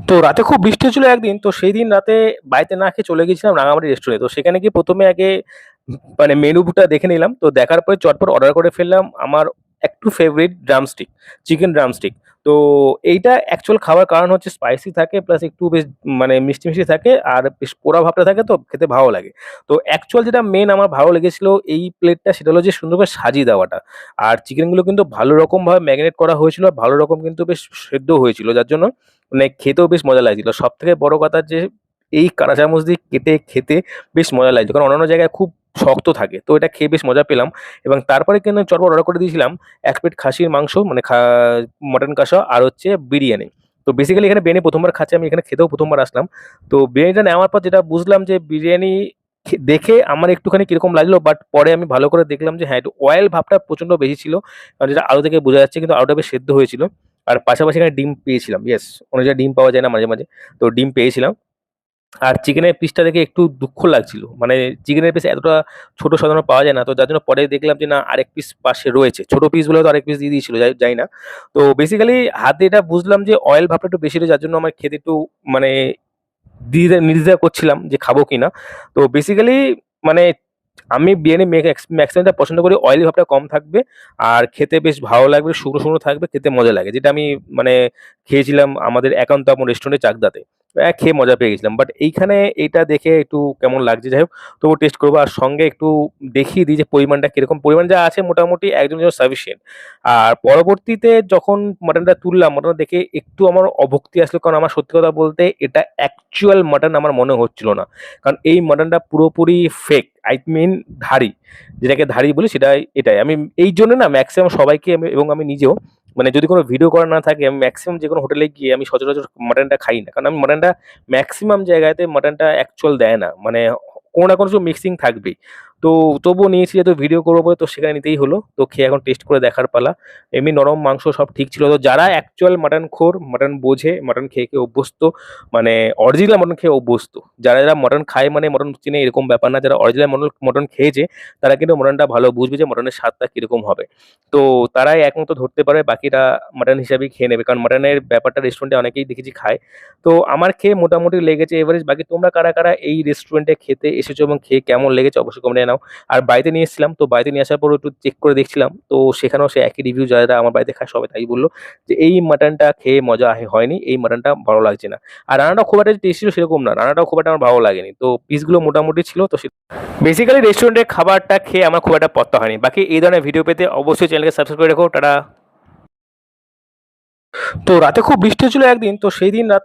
তো রাতে খুব বৃষ্টি হচ্ছিল একদিন। তো সেই দিন রাতে বাড়িতে না খেয়ে চলে গেছিলাম রাঙামাটি রেস্টুরেন্টে। তো সেখানে গিয়ে ১ম এ আগে মানে মেনুটা দেখে নিলাম। তো দেখার পরে চটপট অর্ডার করে ফেললাম আমার একটু ফেভারিট ড্রামস্টিক, চিকেন ড্রামস্টিক। তো এইটা অ্যাকচুয়াল খাওয়ার কারণ হচ্ছে স্পাইসি থাকে প্লাস একটু বেশ মানে মিষ্টি, মিষ্টি থাকে আর বেশ পোড়া ভাবটা থাকে তো খেতে ভালো লাগে। তো অ্যাকচুয়াল যেটা মেইন আমার ভালো লেগেছিল এই প্লেটটা সেটা হলো যে সুন্দর করে সাজিয়ে দেওয়াটা। আর চিকেনগুলো কিন্তু ভালো রকমভাবে ম্যারিনেট করা হয়েছিল। আর ভালো রকম কিন্তু বেশ সেদ্ধও হয়েছিল। যার জন্য মানে খেতেও বেশ মজা লাগছিল। সবথেকে বড় কথা যে এই কাঁচা চামচ দিয়ে কেটে খেতে বেশ মজা লাগছে। কারণ অন্যান্য জায়গায় খুব শক্ত থাকে। তো এটা খেয়ে বেশ মজা পেলাম এবং তারপরে কিন্তু চটপট অর্ডার করে দিয়েছিলাম ১ প্লেট খাসির মাংস মানে মটন কষা আর হচ্ছে বিরিয়ানি। তো বেসিক্যালি এখানে বিরিয়ানি ১ম বার খাচ্ছি আমি এখানে খেতেও ১ম বার আসলাম। তো বিরিয়ানিটা নেওয়ার পর যেটা বুঝলাম যে বিরিয়ানি দেখে আমার একটুখানি কিরকম লাগলো বাট পরে আমি ভালো করে দেখলাম যে হ্যাঁ, একটু অয়েল ভাবটা প্রচণ্ড বেশি ছিল। কারণ যেটা আলু থেকে বোঝা যাচ্ছে কিন্তু আলুটা বেশ সেদ্ধ হয়েছিল। আর পাশাপাশি এখানে ডিম পেয়েছিলাম। ইয়েস! অন্য জায়গায় ডিম পাওয়া যায় না মাঝে, মাঝে। তো ডিম পেয়েছিলাম। আর চিকেনের পিসটা দেখে একটু দুঃখ লাগছিল। মানে চিকেনের পিস এতটা ছোট সাধারণত পাওয়া যায় না। তো যার জন্য পরে দেখলাম যে না আরেক পিস পাশে রয়েছে। ছোট পিস বলে হয়তো আরেক পিস দিয়ে দিয়েছিল জানি না। তো বেসিক্যালি হাতে এটা বুঝলাম যে অয়েল ভাবটা একটু বেশি যার জন্য আমার খেতে একটু মানে দ্বিধা করছিলাম যে খাবো কিনা। তো বেসিক্যালি মানে আমি বিরিয়ানি ম্যাক্সিমামটা পছন্দ করি অয়েলি ভাবটা কম থাকবে। আর খেতে বেশ ভালো লাগবে, শুকনো, শুকনো থাকবে, খেতে মজা লাগে। যেটা আমি মানে খেয়েছিলাম আমাদের একান্ত আপন রেস্টুরেন্টে চাকদাতে। খেয়ে মজা পেয়ে গেছিলাম। বাট এইখানে এইটা দেখে একটু কেমন লাগছে যাই হোক, তবুও টেস্ট করবো। আর সঙ্গে একটু দেখিয়ে দিই যে পরিমাণটা কিরকম। পরিমাণ যা আছে মোটামুটি একজনের জন্য সাফিসিয়েন্ট। আর পরবর্তীতে যখন মাটনটা তুললাম, মাটনটা দেখে একটু আমার অভুক্তি আসলো। কারণ আমার সত্যি কথা বলতে এটা অ্যাকচুয়াল মাটন আমার মনে হচ্ছিল না। কারণ এই মাটনটা পুরোপুরি ফেক। I mean ধাড়ি। যেটাকে ধাড়ি বলি সেটাই এটাই। আমি এইজন্য না ম্যাক্সিমাম সবাইকে এবং আমি নিজেও মানে যদি কোনো ভিডিও করা না থাকে আমি ম্যাক্সিমাম যেকোনো হোটেলে গিয়ে আমি সচরাচর মাটনটা খাই না। কারণ আমি মাটনটা ম্যাক্সিমাম জায়গাতে মাটনটা অ্যাকচুয়াল দেয় না। মানে কোনো না কোনো কিছু মিক্সিং থাকবেই। তো তবুও নিয়েছি যেহেতু ভিডিও করবো বলে তো সেখানে নিতেই হলো। তো খেয়ে এখন টেস্ট করে দেখার পালা। এমনি নরম মাংস সব ঠিক ছিল। তো যারা অ্যাকচুয়াল মাটন খোর, মাটন বোঝে, মাটন খেয়ে, খেয়ে অভ্যস্ত মানে অরিজিনাল মটন খেয়ে অভ্যস্ত। যারা মটন খায় মানে মটন চেনে এরকম ব্যাপার না। যারা অরিজিনাল মটন খেয়েছে তারা কিন্তু মটনটা ভালো বুঝবে যে মটনের স্বাদটা কিরকম হবে। তো তারাই একমত ধরতে পারে, বাকিরা মটন হিসাবেই খেয়ে নেবে। কারণ মটনের ব্যাপারটা রেস্টুরেন্টে অনেকেই দেখেছি খায়। তো আমার খেয়ে মোটামুটি লেগেছে এভারেজ। বাকি তোমরা কারা, কারা এই রেস্টুরেন্টে খেতে এসেছো এবং খেয়ে কেমন লেগেছে অবশ্যই কমেন্টে জানাও। আর বাড়িতে নিয়ে এসেছিলাম। তো বাড়িতে নিয়ে আসার পরেও একটু চেক করে দেখছিলাম। তো সেখানেও সেই একই রিভিউ যারা আমার বাড়িতে খায় সবাই তাই বলল যে, "এই মাটনটা খেয়ে মজা হয়নি। এই মাটনটা ভালো লাগছে না।" আর রান্নাটাও খুব একটা যে টেস্টি ছিল সেরকম না। রান্নাটাও খুব একটা আমার ভালো লাগেনি। তো পিসগুলো মোটামুটি ছিল। তো বেসিক্যালি রেস্টুরেন্টের খাবারটা খেয়ে আমার খুব একটা পত্তা হয়নি। বাকি এই ধরনের ভিডিও পেতে অবশ্যই চ্যানেলকে সাবস্ক্রাইব করে রেখো। টাটা। তো রাতে খুব বৃষ্টি হচ্ছিল একদিন। তো সেই দিন রাতে